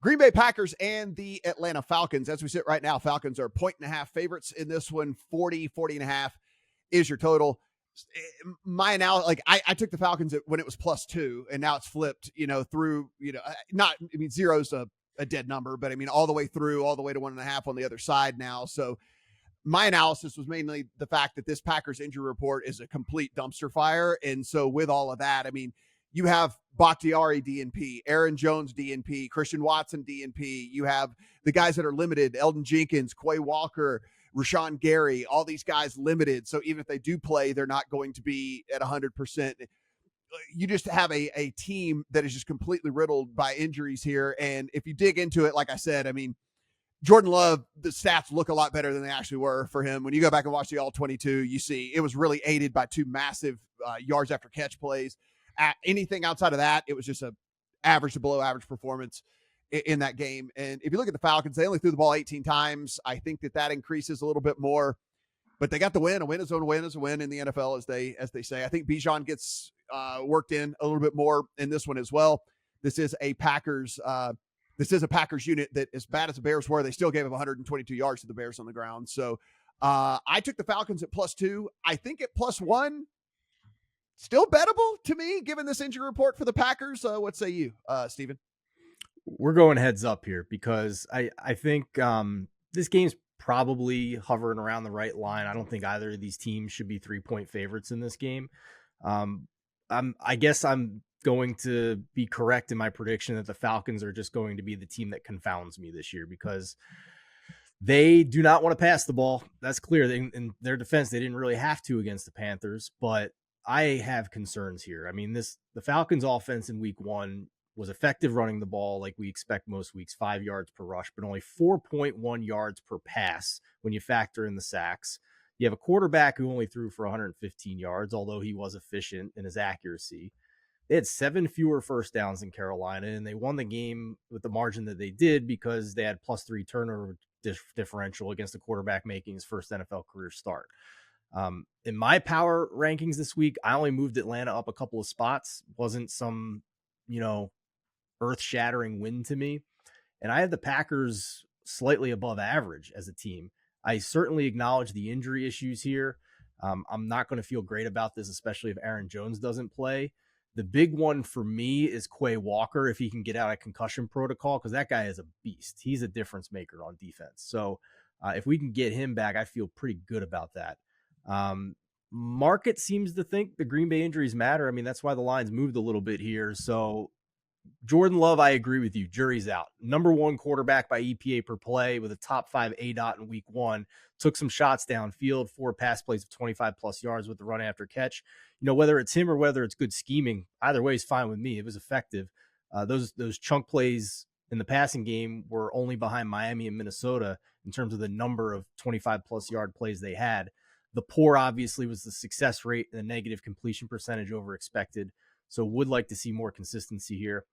Green Bay Packers and the Atlanta Falcons. As we sit right now, Falcons are 1.5 favorites in this one. 40.5 is your total. My analysis, like I took the Falcons when it was +2, and now it's flipped, through, zero's a dead number, but I mean, all the way through, all the way to 1.5 on the other side now. So my analysis was mainly the fact that this Packers injury report is a complete dumpster fire. And so with all of that, I mean, you have Bakhtiari DNP, Aaron Jones DNP, Christian Watson DNP. You have the guys that are limited, Eldon Jenkins, Quay Walker, Rashawn Gary, all these guys limited. So even if they do play, they're not going to be at 100%. You just have a team that is just completely riddled by injuries here. And if you dig into it, like I said, I mean, Jordan Love, the stats look a lot better than they actually were for him. When you go back and watch the All-22, you see it was really aided by 2 massive yards after catch plays. Anything outside of that, it was just a average to below average performance in that game. And if you look at the Falcons, they only threw the ball 18 times. I think that increases a little bit more, but they got the win. A win is a win is a win in the NFL, as they say. I think Bijan gets worked in a little bit more in this one as well. This is a Packers unit that, as bad as the Bears were, they still gave up 122 yards to the Bears on the ground. So I took the Falcons at +2. I think at +1, still bettable to me, given this injury report for the Packers. What say you, Steven? We're going heads up here because I think this game's probably hovering around the right line. I don't think either of these teams should be 3-point favorites in this game. I guess I'm going to be correct in my prediction that the Falcons are just going to be the team that confounds me this year because they do not want to pass the ball. That's clear. In their defense, they didn't really have to against the Panthers, but I have concerns here. I mean, the Falcons offense in week 1 was effective running the ball like we expect most weeks, 5 yards per rush, but only 4.1 yards per pass when you factor in the sacks. You have a quarterback who only threw for 115 yards, although he was efficient in his accuracy. They had 7 fewer first downs in Carolina, and they won the game with the margin that they did because they had +3 turnover differential against a quarterback making his first NFL career start. In my power rankings this week, I only moved Atlanta up a couple of spots. Wasn't some, earth-shattering win to me. And I have the Packers slightly above average as a team. I certainly acknowledge the injury issues here. I'm not going to feel great about this, especially if Aaron Jones doesn't play. The big one for me is Quay Walker, if he can get out of concussion protocol, because that guy is a beast. He's a difference maker on defense. So if we can get him back, I feel pretty good about that. Market seems to think the Green Bay injuries matter. I mean, that's why the lines moved a little bit here. So Jordan Love, I agree with you. Jury's out. Number 1 quarterback by EPA per play with a top 5 ADOT in week 1. Took some shots downfield, 4 pass plays of 25 plus yards with the run after catch. Whether it's him or whether it's good scheming, either way is fine with me. It was effective. Those chunk plays in the passing game were only behind Miami and Minnesota in terms of the number of 25 plus yard plays they had. The poor obviously was the success rate and the negative completion percentage over expected. So would like to see more consistency here.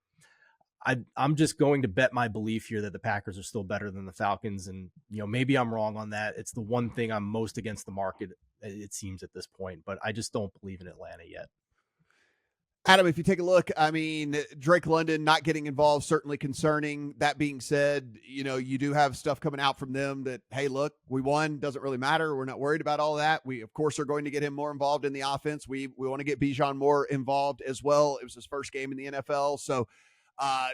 I'm just going to bet my belief here that the Packers are still better than the Falcons. And, maybe I'm wrong on that. It's the one thing I'm most against the market, it seems, at this point. But I just don't believe in Atlanta yet. Adam, if you take a look, I mean, Drake London not getting involved, certainly concerning. That being said, you do have stuff coming out from them that, hey, look, we won. Doesn't really matter. We're not worried about all of that. We, of course, are going to get him more involved in the offense. We want to get Bijan more involved as well. It was his first game in the NFL. So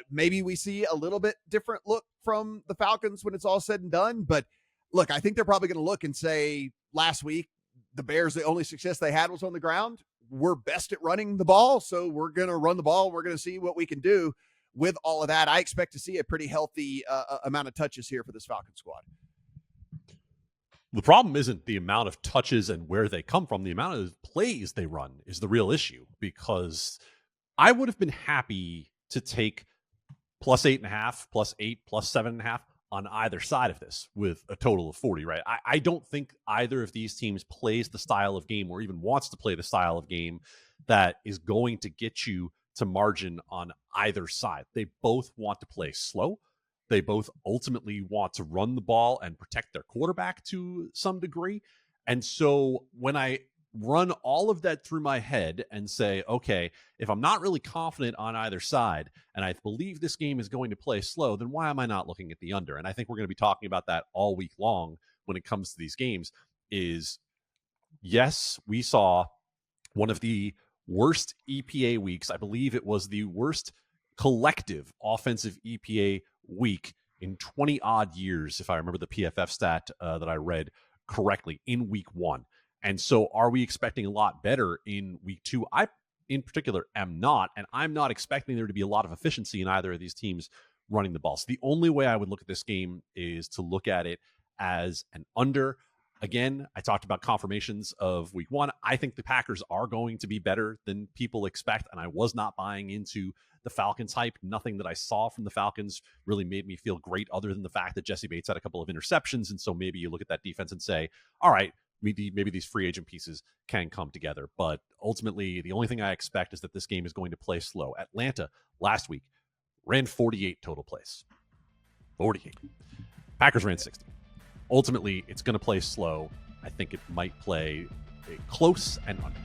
maybe we see a little bit different look from the Falcons when it's all said and done. But look, I think they're probably going to look and say last week, the Bears, the only success they had was on the ground. We're best at running the ball, so we're going to run the ball. We're going to see what we can do with all of that. I expect to see a pretty healthy amount of touches here for this Falcon squad. The problem isn't the amount of touches and where they come from. The amount of plays they run is the real issue, because I would have been happy to take +8.5, +8, +7.5 on either side of this with a total of 40, right? I don't think either of these teams plays the style of game or even wants to play the style of game that is going to get you to margin on either side. They both want to play slow. They both ultimately want to run the ball and protect their quarterback to some degree. And so when I run all of that through my head and say, okay, if I'm not really confident on either side and I believe this game is going to play slow, then why am I not looking at the under? And I think we're going to be talking about that all week long when it comes to these games. Is yes, we saw one of the worst EPA weeks. I believe it was the worst collective offensive EPA week in 20 odd years, if I remember the PFF stat that I read correctly, in week one. And so are we expecting a lot better in week two? I, in particular, am not. And I'm not expecting there to be a lot of efficiency in either of these teams running the ball. So the only way I would look at this game is to look at it as an under. Again, I talked about confirmations of week one. I think the Packers are going to be better than people expect. And I was not buying into the Falcons hype. Nothing that I saw from the Falcons really made me feel great, other than the fact that Jesse Bates had a couple of interceptions. And so maybe you look at that defense and say, all right, maybe these free agent pieces can come together. But ultimately, the only thing I expect is that this game is going to play slow. Atlanta last week ran 48 total plays. 48. Packers ran 60. Ultimately, it's going to play slow. I think it might play close and under.